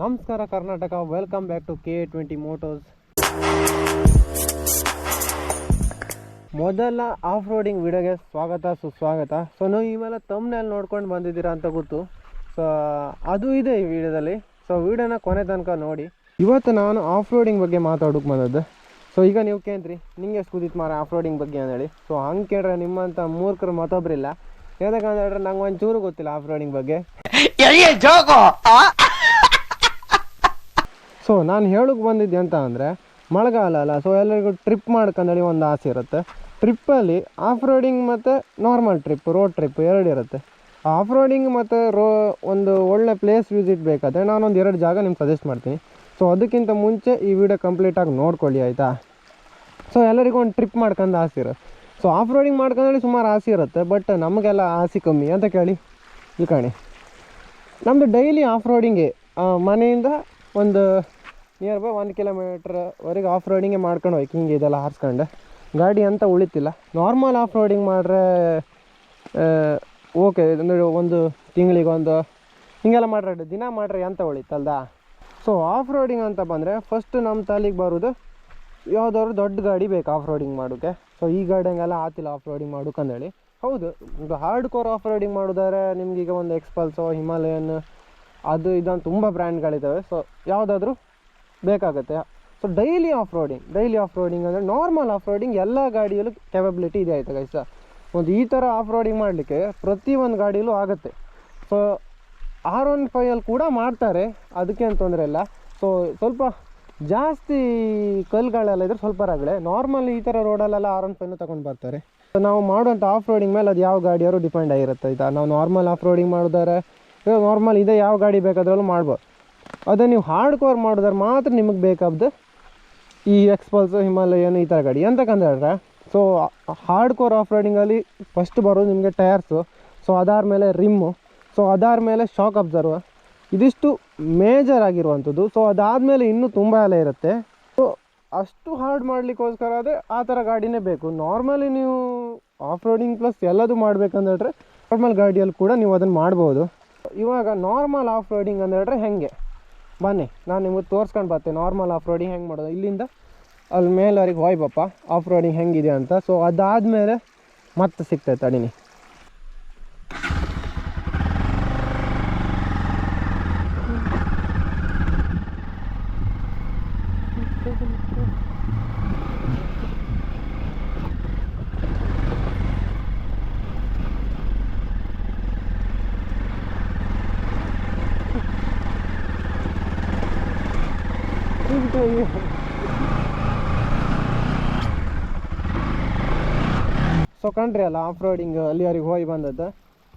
ನಮಸ್ಕಾರ Karnataka, welcome back to K20 Motos. ಮೊದಲ off roading ವಿಡಿಯೋಗೆ ಸ್ವಾಗತ ಸುಸ್ವಾಗತ. ಸೊ ನೀವು ಇವೆಲ್ಲ ತಮ್ಮನೇಲಿ ನೋಡ್ಕೊಂಡು ಬಂದಿದ್ದೀರಾ ಅಂತ ಗೊತ್ತು. ಸೊ ಅದು ಇದೆ ಈ ವಿಡಿಯೋದಲ್ಲಿ. ಸೊ ವಿಡಿಯೋನ ಕೊನೆ ತನಕ ನೋಡಿ. ಇವತ್ತು ನಾನು ಆಫ್ ರೋಡಿಂಗ್ ಬಗ್ಗೆ ಮಾತಾಡೋಕೆ ಬಂದದ್ದು. ಸೊ ಈಗ ನೀವು ಕೇಂದ್ರಿ ನಿಂಗೆ ಎಷ್ಟು ಕೂದಿತ್ತು ಮಾರ ಆಫ್ ರೋಡಿಂಗ್ ಬಗ್ಗೆ ಅಂತೇಳಿ. ಸೊ ಹಂಗೆ ಕೇಳ್ರೆ ನಿಮ್ಮಂಥ ಮೂರ್ಖರು ಮತ್ತೊಬ್ಬರಿಲ್ಲ. ಯಾಕಂತ ಹೇಳಿದ್ರೆ ನಂಗೆ ಒಂಚೂರು ಗೊತ್ತಿಲ್ಲ ಆಫ್ ರೋಡಿಂಗ್ ಬಗ್ಗೆ. ಸೊ ನಾನು ಹೇಳೋಕೆ ಬಂದಿದ್ದೆ ಅಂತ ಅಂದರೆ ಮಳೆಗಾಲ ಅಲ್ಲ. ಸೊ ಎಲ್ಲರಿಗೂ ಟ್ರಿಪ್ ಮಾಡ್ಕೊಂಡೇಳಿ ಒಂದು ಆಸೆ ಇರುತ್ತೆ. ಟ್ರಿಪ್ಪಲ್ಲಿ ಆಫ್ ರೋಡಿಂಗ್ ಮತ್ತು ನಾರ್ಮಲ್ ಟ್ರಿಪ್, ರೋಡ್ ಟ್ರಿಪ್ ಎರಡು ಇರುತ್ತೆ. ಆಫ್ ರೋಡಿಂಗ್ ಮತ್ತು ಒಂದು ಒಳ್ಳೆ ಪ್ಲೇಸ್ ವಿಸಿಟ್ ಬೇಕಾದರೆ ನಾನೊಂದು 2 ಜಾಗ ನಿಮ್ಗೆ ಸಜೆಸ್ಟ್ ಮಾಡ್ತೀನಿ. ಸೊ ಅದಕ್ಕಿಂತ ಮುಂಚೆ ಈ ವಿಡಿಯೋ ಕಂಪ್ಲೀಟಾಗಿ ನೋಡ್ಕೊಳ್ಳಿ, ಆಯಿತಾ? ಸೊ ಎಲ್ಲರಿಗೂ ಒಂದು ಟ್ರಿಪ್ ಮಾಡ್ಕೊಂಡು ಆಸೆ ಇರುತ್ತೆ. ಸೊ ಆಫ್ ರೋಡಿಂಗ್ ಮಾಡ್ಕೊಂಡೇಳಿ ಸುಮಾರು ಆಸೆ ಇರುತ್ತೆ, ಬಟ್ ನಮಗೆಲ್ಲ ಆಸೆ ಕಮ್ಮಿ ಅಂತ ಕೇಳಿ. ಇಲ್ಲಿ ಕಾಣಿ, ನಮ್ಮದು ಡೈಲಿ ಆಫ್ ರೋಡಿಂಗೆ ಮನೆಯಿಂದ ಒಂದು ನಿಯರ್ ಬೈ 1 ಕಿಲೋಮೀಟ್ರ್ವರೆಗೆ ಆಫ್ ರೋಡಿಂಗೇ ಮಾಡ್ಕೊಂಡು ಹೋಗಿ ಹಿಂಗೆ ಇದೆಲ್ಲ ಹಾರಿಸ್ಕೊಂಡು ಗಾಡಿ ಅಂತ ಉಳಿತಿಲ್ಲ. ನಾರ್ಮಲ್ ಆಫ್ ರೋಡಿಂಗ್ ಮಾಡ್ರೆ ಓಕೆ, ಅಂದರೆ ಒಂದು ತಿಂಗಳಿಗೊಂದು ಹೀಗೆಲ್ಲ ಮಾಡ್ರೆ ದಿನ ಮಾಡ್ರೆ ಅಂತ ಉಳಿತಲ್ದ. ಸೊ ಆಫ್ ರೋಡಿಂಗ್ ಅಂತ ಬಂದರೆ ಫಸ್ಟ್ ನಮ್ಮ ತಲೆಗೆ ಬರೋದು ಯಾವುದಾದ್ರು ದೊಡ್ಡ ಗಾಡಿ ಬೇಕು ಆಫ್ ರೋಡಿಂಗ್ ಮಾಡೋಕ್ಕೆ. ಸೊ ಈ ಗಾಡಿ ಹಂಗೆಲ್ಲ ಆತಿಲ್ಲ ಆಫ್ ರೋಡಿಂಗ್ ಮಾಡೋಕ್ಕಂದೇಳಿ. ಹೌದು, ಈಗ ಹಾರ್ಡ್ ಕೋರ್ ಆಫ್ ರೋಡಿಂಗ್ ಮಾಡಿದ್ರೆ ನಿಮ್ಗೀಗ ಒಂದು ಎಕ್ಸ್ಪಲ್ಸೋ, ಹಿಮಾಲಯನ್, ಅದು ಇದಂತ ತುಂಬ ಬ್ರ್ಯಾಂಡ್ಗಳಿದ್ದಾವೆ. ಸೊ ಯಾವುದಾದ್ರೂ ಬೇಕಾಗುತ್ತೆ. ಸೊ ಡೈಲಿ ಆಫ್ ರೋಡಿಂಗ್ ಅಂದರೆ ನಾರ್ಮಲ್ ಆಫ್ ರೋಡಿಂಗ್ ಎಲ್ಲ ಗಾಡಿಯಲ್ಲೂ ಕೆಪಬಿಲಿಟಿ ಇದೆ, ಆಯಿತಾ ಗೈಸ? ಒಂದು ಈ ಥರ ಆಫ್ ರೋಡಿಂಗ್ ಮಾಡಲಿಕ್ಕೆ ಪ್ರತಿಯೊಂದು ಗಾಡಿಯಲ್ಲೂ ಆಗುತ್ತೆ. ಸೊ R15 ಕೂಡ ಮಾಡ್ತಾರೆ, ಅದಕ್ಕೇನು ತೊಂದರೆ ಇಲ್ಲ. ಸೊ ಸ್ವಲ್ಪ ಜಾಸ್ತಿ ಕಲ್ಲುಗಳೆಲ್ಲ ಇದ್ರೆ ಸ್ವಲ್ಪ ರಗಳೆ. ನಾರ್ಮಲ್ ಈ ಥರ ರೋಡಲ್ಲೆಲ್ಲ R15 ತಗೊಂಡು ಬರ್ತಾರೆ. ಸೊ ನಾವು ಮಾಡುವಂಥ ಆಫ್ ರೋಡಿಂಗ್ ಮೇಲೆ ಅದು ಯಾವ ಗಾಡಿಯಾರು ಡಿಪೆಂಡ್ ಆಗಿರುತ್ತೆ, ಆಯಿತಾ? ನಾವು ನಾರ್ಮಲ್ ಆಫ್ ರೋಡಿಂಗ್ ಮಾಡಿದ್ರೆ ನಾರ್ಮಲ್ ಇದೆ ಯಾವ ಗಾಡಿ ಬೇಕಾದ್ರೂ ಮಾಡ್ಬೋದು. ಅದೇ ನೀವು ಹಾರ್ಡ್ ಕೋರ್ ಮಾಡಿದ್ರೆ ಮಾತ್ರ ನಿಮಗೆ ಬೇಕಾದ್ದು ಈ ಎಕ್ಸ್ಪಲ್ಸು, ಹಿಮಾಲಯನ್ ಈ ಥರ ಗಾಡಿ. ಎಂತಕ್ಕಂತ ಹೇಳಿದ್ರೆ, ಸೊ ಹಾರ್ಡ್ ಕೋರ್ ಆಫ್ ರೈಡಿಂಗಲ್ಲಿ ಫಸ್ಟ್ ಬರೋದು ನಿಮಗೆ ಟಯರ್ಸು. ಸೊ ಅದಾದಮೇಲೆ ರಿಮ್ಮು. ಸೊ ಅದಾದಮೇಲೆ ಶಾಕ್ ಅಬ್ಸರ್ವ್. ಇದಿಷ್ಟು ಮೇಜರ್ ಆಗಿರುವಂಥದ್ದು. ಸೊ ಅದಾದಮೇಲೆ ಇನ್ನೂ ತುಂಬ ಎಲ್ಲ ಇರುತ್ತೆ. ಸೊ ಅಷ್ಟು ಹಾರ್ಡ್ ಮಾಡಲಿಕ್ಕೋಸ್ಕರ ಅದೇ ಆ ಥರ ಗಾಡಿನೇ ಬೇಕು. ನಾರ್ಮಲಿ ನೀವು ಆಫ್ ರೋಡಿಂಗ್ ಪ್ಲಸ್ ಎಲ್ಲದೂ ಮಾಡಬೇಕಂದ್ರೆ ನಾರ್ಮಲ್ ಗಾಡಿಯಲ್ಲಿ ಕೂಡ ನೀವು ಅದನ್ನು ಮಾಡ್ಬೋದು. ಇವಾಗ ನಾರ್ಮಲ್ ಆಫ್ ರೋಡಿಂಗ್ ಅಂದೇಳ್ರೆ ಹೆಂಗೆ, ಬನ್ನಿ ನಾನು ನಿಮಗೆ ತೋರಿಸ್ಕೊಂಡು ಬರ್ತೀನಿ ನಾರ್ಮಲ್ ಆಫ್ ರೋಡಿಂಗ್ ಹೆಂಗೆ ಮಾಡೋದು. ಇಲ್ಲಿಂದ ಅಲ್ಲಿ ಮೇಲವರೆಗೆ ಹೋಯ್ಬಪ್ಪ ಆಫ್ ರೋಡಿಂಗ್ ಹೆಂಗಿದೆ ಅಂತ. ಸೊ ಅದಾದಮೇಲೆ ಮತ್ತೆ ಸಿಗ್ತೈತೆ ಅಡಿನಿ. ಸೊ ಕಂಡ್ರಿ ಅಲ್ಲ ಆಫ್ ರೋಡಿಂಗ್ ಅಲ್ಲಿವರೆಗೆ ಹೋಗಿ ಬಂದದ್ದು.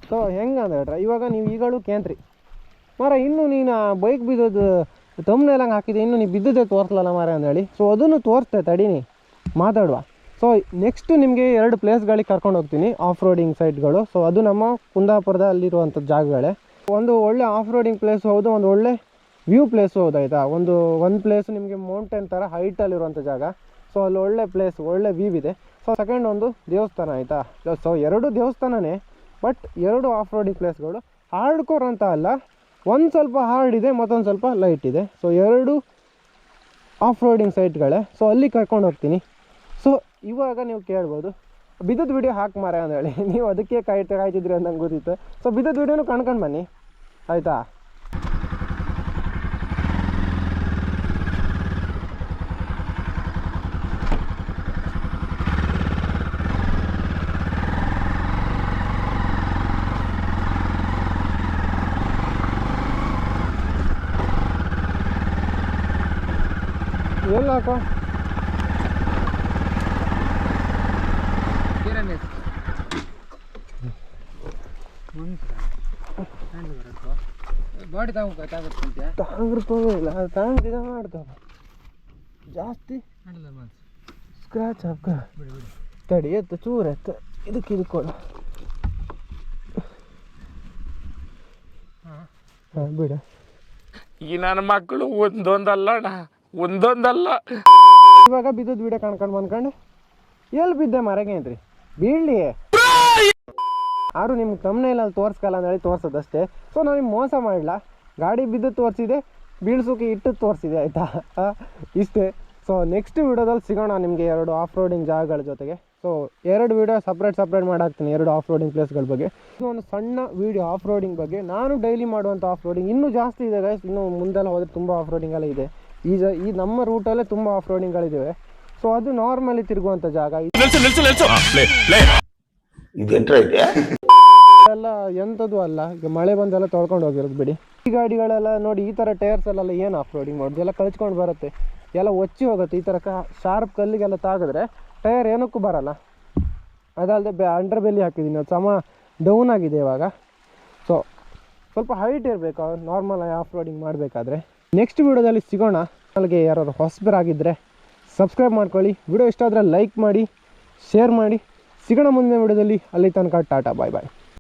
ಸೊ ಹೆಂಗೆ ಅಂತ ಹೇಳ್ರೆ, ಇವಾಗ ನೀವು ಈಗಳು ಕೇಂದ್ರಿ ಮಾರ, ಇನ್ನೂ ನೀನು ಬೈಕ್ ಬಿದ್ದೋದು ತಮ್ಮನೆಲ್ಲ ಹಾಕಿದೆ, ಇನ್ನೂ ನೀವು ಬಿದ್ದದೇ ತೋರಿಸ್ಲಲ್ಲ ಮಾರ ಅಂದೇಳಿ. ಸೊ ಅದನ್ನು ತೋರಿಸ್ತೇ ತಡೀನಿ, ಮಾತಾಡುವ. ಸೊ ನೆಕ್ಸ್ಟು ನಿಮಗೆ 2 ಪ್ಲೇಸ್ಗಳಿಗೆ ಕರ್ಕೊಂಡು ಹೋಗ್ತೀನಿ ಆಫ್ ರೋಡಿಂಗ್ ಸೈಟ್ಗಳು. ಸೊ ಅದು ನಮ್ಮ ಕುಂದಾಪುರದ ಅಲ್ಲಿರುವಂಥ ಜಾಗಗಳೇ. ಒಂದು ಒಳ್ಳೆ ಆಫ್ ರೋಡಿಂಗ್ ಪ್ಲೇಸ್ ಹೌದು, ಒಂದು ಒಳ್ಳೆ ವ್ಯೂ ಪ್ಲೇಸು ಹೌದು, ಆಯಿತಾ? ಒಂದು ಪ್ಲೇಸು ನಿಮಗೆ ಮೌಂಟೇನ್ ಥರ ಹೈಟಲ್ಲಿರುವಂಥ ಜಾಗ. ಸೊ ಅಲ್ಲಿ ಒಳ್ಳೆ ಪ್ಲೇಸ್, ಒಳ್ಳೆ ವ್ಯೂ ಇದೆ. ಸೊ ಸೆಕೆಂಡ್ ಒಂದು ದೇವಸ್ಥಾನ, ಆಯಿತಾ? ಸೊ 2 ದೇವಸ್ಥಾನನೇ, ಬಟ್ 2 ಆಫ್ ರೋಡಿಂಗ್ ಪ್ಲೇಸ್ಗಳು. ಹಾರ್ಡ್ ಕೋರ್ ಅಂತ ಅಲ್ಲ, ಒಂದು ಸ್ವಲ್ಪ ಹಾರ್ಡ್ ಇದೆ, ಮತ್ತೊಂದು ಸ್ವಲ್ಪ ಲೈಟ್ ಇದೆ. ಸೊ 2 ಆಫ್ ರೋಡಿಂಗ್ ಸೈಟ್ಗಳೇ. ಸೊ ಅಲ್ಲಿ ಕರ್ಕೊಂಡು ಹೋಗ್ತೀನಿ. ಸೊ ಇವಾಗ ನೀವು ಕೇಳ್ಬೋದು, ಬಿದ್ದದ ವಿಡಿಯೋ ಹಾಕಿ ಮಾರ ಅಂದೇಳಿ. ನೀವು ಅದಕ್ಕೆ ಕಾಯ್ತಿದ್ರಿ ಅಂತ ನಂಗೆ ಗೊತ್ತಿತ್ತು. ಸೊ ಬಿದ್ದದ ವಿಡಿಯೋನು ಕಣ್ಕೊಂಡು ಬನ್ನಿ, ಆಯಿತಾ? ಎಲ್ಲ ಹಾಕೋ ಬಾಡಿ ತಗೋಲ್ಲ ತಗೊಂಡಿದ ಮಾಡ್ತಾವ ಜಾಸ್ತಿ ಸ್ಕ್ರಾಚ್ ಹಾಕ ತಡಿ ಎತ್ತು ಚೂರು ಎತ್ತು ಇದಕ್ಕೆ ಇದು ಕೊಡು. ಹಾಂ ಬಿಡ. ಈ ನನ್ನ ಮಕ್ಕಳು ಒಂದೊಂದಲ್ಲ ಇವಾಗ ಬಿದ್ದದ ವಿಡಿಯೋ ಕಾಣ್ಕೊಂಡು ಬಂದ್ಕೊಂಡು ಎಲ್ಲಿ ಬಿದ್ದೆ ಮರಗೆ ಅಂತ್ರಿ ಬೀಳ್ಲಿ. ಯಾರು ನಿಮ್ಗೆ ತಮ್ಮನೇಲಲ್ಲಿ ತೋರಿಸ್ಕಲ್ಲ ಅಂತೇಳಿ ತೋರಿಸೋದಷ್ಟೇ. ಸೊ ನಾವು ನಿಮ್ಗೆ ಮೋಸ ಮಾಡಲ್ಲ, ಗಾಡಿ ಬಿದ್ದು ತೋರಿಸಿದೆ, ಬೀಳ್ಸೋಕೆ ಇಟ್ಟು ತೋರಿಸಿದೆ, ಆಯಿತಾ? ಇಷ್ಟೇ. ಸೊ ನೆಕ್ಸ್ಟ್ ವೀಡಿಯೋದಲ್ಲಿ ಸಿಗೋಣ ನಿಮಗೆ 2 ಆಫ್ ರೋಡಿಂಗ್ ಜಾಗಗಳ ಜೊತೆಗೆ. ಸೊ 2 ವೀಡಿಯೋ ಸಪ್ರೇಟ್ ಮಾಡಾಕ್ತೀನಿ 2 ಆಫ್ ರೋಡಿಂಗ್ ಪ್ಲೇಸ್ಗಳ ಬಗ್ಗೆ. ಇದು ಒಂದು ಸಣ್ಣ ವೀಡಿಯೋ ಆಫ್ ರೋಡಿಂಗ್ ಬಗ್ಗೆ. ನಾನು ಡೈಲಿ ಮಾಡುವಂಥ ಆಫ್ ರೋಡಿಂಗ್ ಇನ್ನೂ ಜಾಸ್ತಿ ಇದೆ ಗೈಸ್. ಇನ್ನೂ ಮುಂದೆಲ್ಲ ಹೋದರೆ ತುಂಬ ಆಫ್ ರೋಡಿಂಗೆಲ್ಲ ಇದೆ. ಈ ನಮ್ಮ ರೂಟಲ್ಲೇ ತುಂಬ ಆಫ್ ರೋಡಿಂಗ್ಗಳಿದ್ದಾವೆ. ಸೊ ಅದು ನಾರ್ಮಲಿ ತಿರುಗುವಂಥ ಜಾಗ. ಎಲ್ಲ ಎಂಥದ್ದು ಅಲ್ಲ, ಈಗ ಮಳೆ ಬಂದೆಲ್ಲ ತೊಳ್ಕೊಂಡು ಹೋಗಿರೋದು ಬಿಡಿ. ಈ ಗಾಡಿಗಳೆಲ್ಲ ನೋಡಿ, ಈ ಥರ ಟೈರ್ಸಲ್ಲೆಲ್ಲ ಏನು ಆಫ್ ರೋಡಿಂಗ್ ಮಾಡೋದು, ಎಲ್ಲ ಕಳ್ಸ್ಕೊಂಡು ಬರುತ್ತೆ, ಎಲ್ಲ ಒಚ್ಚಿ ಹೋಗುತ್ತೆ. ಈ ಥರ ಶಾರ್ಪ್ ಕಲ್ಲಿಗೆಲ್ಲ ತಾಗಿದ್ರೆ ಟೈರ್ ಏನಕ್ಕೂ ಬರಲ್ಲ. ಅದಲ್ಲದೆ ಅಂಡರ್ ಬೆಲ್ಲಿ ಹಾಕಿದ್ದೀನಿ, ಅದು ಸಮ ಡೌನ್ ಆಗಿದೆ ಇವಾಗ. ಸೊ ಸ್ವಲ್ಪ ಹೈಟ್ ಇರಬೇಕು ನಾರ್ಮಲ್ ಆಫ್ ರೋಡಿಂಗ್ ಮಾಡಬೇಕಾದ್ರೆ. ನೆಕ್ಸ್ಟ್ ವೀಡಿಯೋದಲ್ಲಿ ಸಿಗೋಣ. ನನಗೆ ಯಾರು ಹೊಸಬರಾಗಿದ್ದರೆ ಸಬ್ಸ್ಕ್ರೈಬ್ ಮಾಡ್ಕೊಳ್ಳಿ, ವಿಡಿಯೋ ಇಷ್ಟ ಆದರೆ ಲೈಕ್ ಮಾಡಿ, ಶೇರ್ ಮಾಡಿ. ಸಿಗೋಣ ಮುಂದಿನ ವೀಡಿಯೋದಲ್ಲಿ. ಅಲ್ಲಿ ತನಕ ಟಾಟಾ, ಬಾಯ್ ಬಾಯ್.